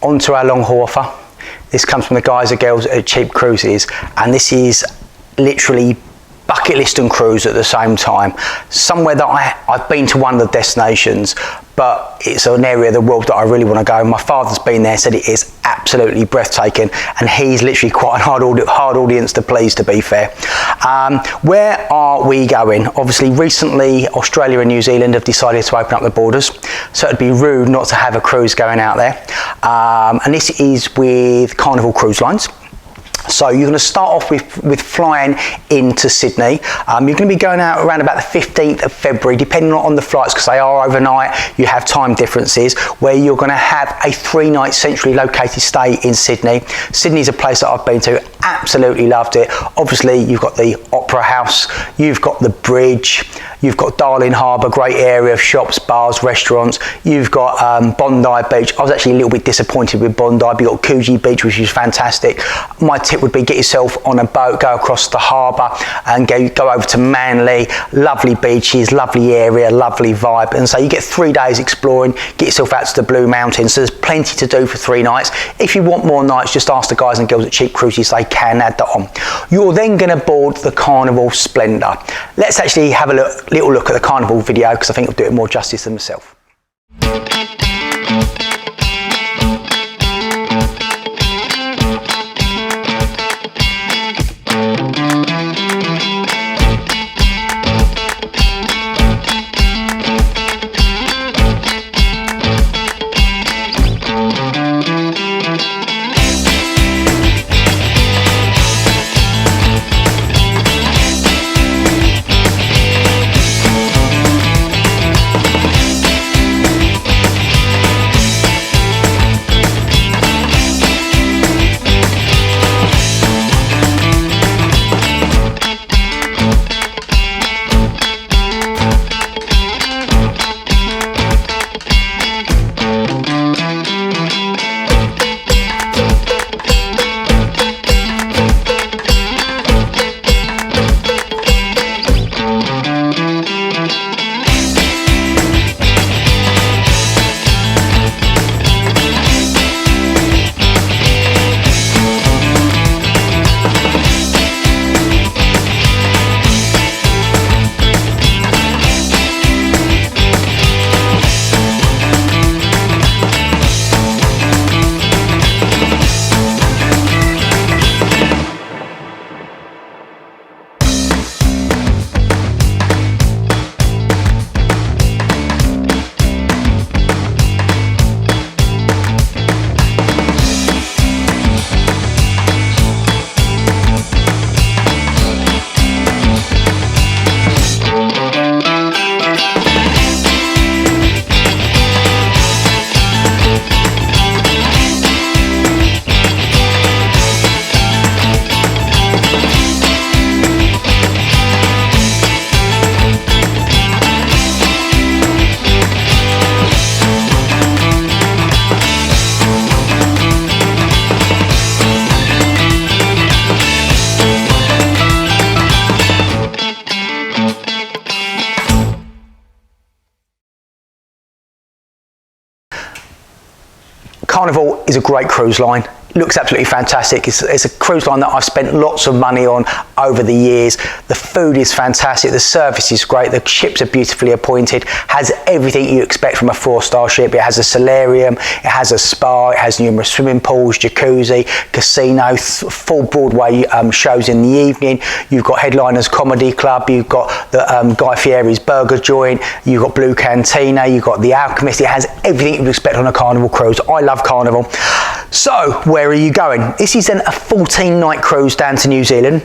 onto our long haul offer. This comes from the guys and girls at Cheap Cruises, and this is literally bucket list and cruise at the same time. Somewhere that I've been to one of the destinations, but it's an area of the world that I really want to go. My father's been there, said it is absolutely breathtaking, and he's literally quite a hard audience to please, to be fair. Where are we going? Obviously recently Australia and New Zealand have decided to open up the borders, so it'd be rude not to have a cruise going out there. And this is with Carnival Cruise Lines. So you're going to start off with flying into Sydney. You're going to be going out around about the 15th of February, depending on the flights, because they are overnight. You have time differences, where you're going to have a 3-night centrally located stay in Sydney. Sydney's a place that I've been to, absolutely loved it. Obviously, you've got the Opera House, you've got the bridge, you've got Darling Harbour, great area of shops, bars, restaurants. You've got Bondi Beach. I was actually a little bit disappointed with Bondi, but you've got Coogee Beach, which is fantastic. My tip would be get yourself on a boat, go across the harbour and go over to Manly. Lovely beaches, lovely area, lovely vibe. And so you get 3 days exploring, get yourself out to the Blue Mountains. So there's plenty to do for 3 nights. If you want more nights, just ask the guys and girls at Cheap Cruises, they can add that on. You're then going to board the Carnival Splendor. Let's actually have a little look at the Carnival video, because I think it'll do it more justice than myself. Carnival is a great cruise line. Looks absolutely fantastic. It's a cruise line that I've spent lots of money on over the years. The food is fantastic, the service is great, the ships are beautifully appointed, has everything you expect from a 4-star ship. It has a solarium, it has a spa, it has numerous swimming pools, jacuzzi, casino, full Broadway shows in the evening. You've got Headliners Comedy Club, you've got the Guy Fieri's Burger Joint, you've got Blue Cantina, you've got The Alchemist. It has everything you'd expect on a Carnival cruise. I love Carnival. So, where are you going? This is then a 14-night cruise down to New Zealand.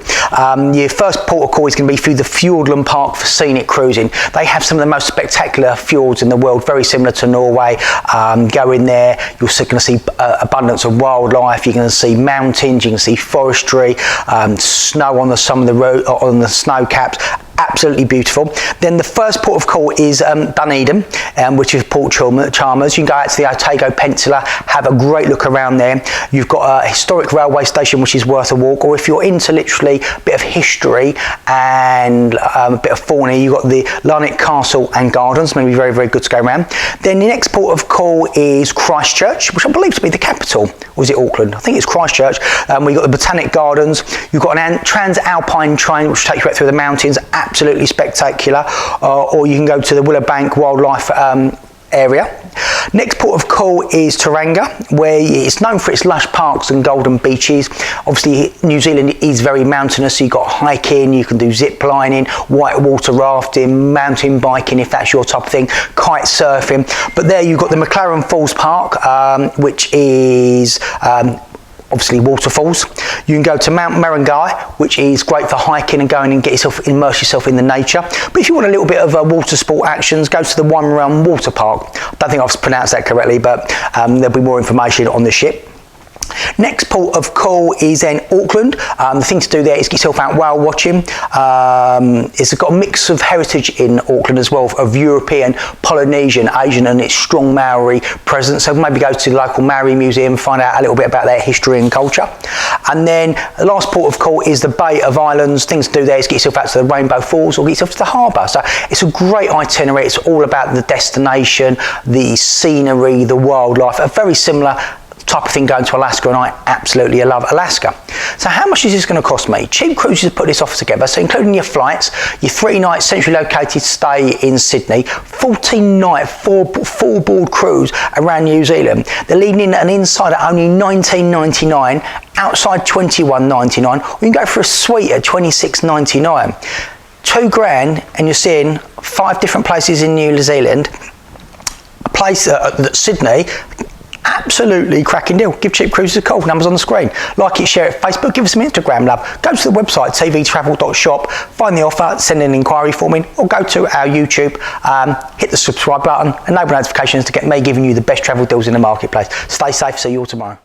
Your first port of call is going to be through the Fjordland Park for scenic cruising. They have some of the most spectacular fjords in the world, very similar to Norway. Go in there, you're going to see abundance of wildlife. You're going to see mountains, you can see forestry, snow on some of the road, on the snow caps. absolutely beautiful. Then the first port of call is Dunedin, which is Port Chalmers. You can go out to the Otago Peninsula, have a great look around there. You've got a historic railway station which is worth a walk, or if you're into literally a bit of history and a bit of fauna, you've got the Larnach Castle and Gardens, maybe very, very good to go around. Then the next port of call is Christchurch, which I believe to be the capital. Or is it Auckland? I think it's Christchurch. We've got the Botanic Gardens. You've got an Trans-Alpine train which takes you right through the mountains, absolutely spectacular. Or you can go to the Willowbank Wildlife area. Next port of call is Tauranga, where it's known for its lush parks and golden beaches. Obviously New Zealand is very mountainous, so you've got hiking, you can do zip lining, whitewater rafting, mountain biking if that's your type of thing, kite surfing. But there you've got the McLaren Falls Park, which is obviously waterfalls. You can go to Mount Marangai, which is great for hiking and going and immerse yourself in the nature. But if you want a little bit of water sport actions, go to the Wimerun Water Park. I don't think I've pronounced that correctly, but there'll be more information on the ship. Next port of call is in Auckland. The thing to do there is get yourself out whale watching. It's got a mix of heritage in Auckland as well, of European, Polynesian, Asian, and its strong Maori presence. So maybe go to the local Maori museum, find out a little bit about their history and culture. And then the last port of call is the Bay of Islands. Things to do there is get yourself out to the Rainbow Falls or get yourself to the Harbour. So it's a great itinerary. It's all about the destination, the scenery, the wildlife, a very similar type of thing going to Alaska, and I absolutely love Alaska. So how much is this going to cost me? Cheap Cruises put this offer together, so including your flights, your 3-night centrally located stay in Sydney, 14-night full board cruise around New Zealand. They're leading in an inside at only $19.99, outside $21.99, or you can go for a suite at $26.99. $2,000 and you're seeing 5 different places in New Zealand. A place Sydney. Absolutely cracking deal. Give Cheap Cruises a call, numbers on the screen. Like it, share it, Facebook, give us some Instagram love. Go to the website, tvtravel.shop, find the offer, send an inquiry for me, or go to our YouTube, hit the subscribe button, enable notifications to get me giving you the best travel deals in the marketplace. Stay safe, see you all tomorrow.